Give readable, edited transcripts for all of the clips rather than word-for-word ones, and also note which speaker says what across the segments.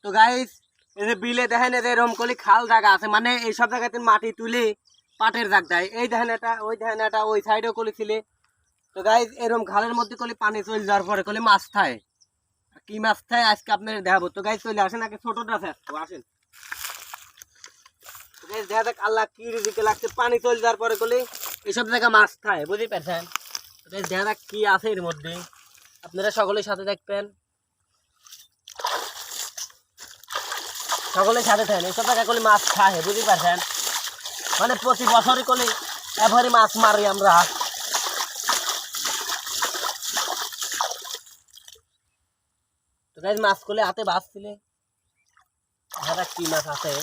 Speaker 1: তো গাইস এই যে বিলে দেখেন এই যে এরকম করে খাল জায়গা আছে, মানে এইসব জায়গাতে মাটি তুলে পাটের জাগ দেয়। এই দেখেন এটা, ওই দেখেন এটা, ওই সাইডেও করেছিলে। তো গাইস এরকম খালের মধ্যে করে পানি চলে যাওয়ার পরে করে মাছ খায়। কি মাছ খায় আজকে আপনাদের দেখাবো। তো গাইস চলে আসেন, আগে ছোটটা আছে আসেন। তো গাইস দেখা যাক আল্লাহ কি রিজিকে লাগছে, পানি চলে যাওয়ার পরে করলে এইসব জায়গা মাছ খায়, বুঝতে পারছেন। তো গাইস দেখা যাক কি আছে এর মধ্যে, আপনারা সকলের সাথে দেখবেন, সকলের সাথে থাকেন। এইসব জায়গা করলে মাছ খায়, বুঝতে পারছেন। মানে প্রতি বছরই করলে এভাবে মাছ মারি আমরা। তো গাইস মাছ করলে হাতে বাঁচছিলে, দেখা কি মাছ আছে।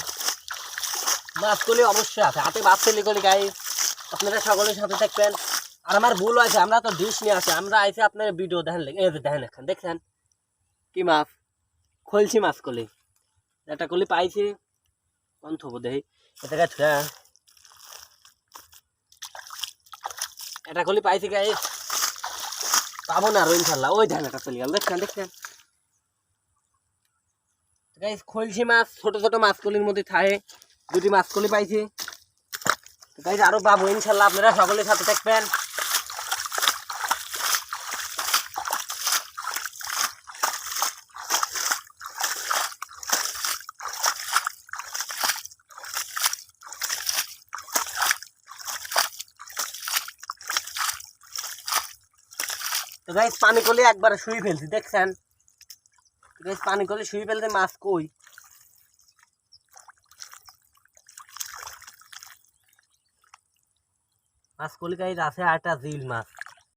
Speaker 1: মাছ করলে অবশ্যই আছে হাতে বাঁচছিলে করলে গাইস আপনারা সকলের সাথে থাকবেন। আর আমার ভুল হয়েছে, আমরা তো ডিশ নিয়ে আসি, আমরা আইসে আপনার ভিডিও দেখেন, এই যে দেখেন এখান দেখছেন কি মাছ, খলসি মাছ করলে এটা করলে পাইছি কোন থবো দেখি এটা ছুঁয়া, এটা করলে পাইছি গাইস, পাবো না আরো ইনশাল্লাহ। ওই ধান এটা চলে গেল, দেখছেন দেখছেন গাইস খলসি মাছ, ছোট ছোট মাছগুলির মধ্যে থাকে। দুটি মাছগুলি পাইছি গাইস, আরো পাবো ইনশাল্লাহ, আপনারা সকলের সাথে থাকবেন। তো গাইস পানি করলে একবারে শুয়ে ফেলছি দেখছেন। গাইস পানি করলে শুয়ে ফেলতে মাছ কই, মাছ করলে গাইস আছে আর একটা জিল মাছ।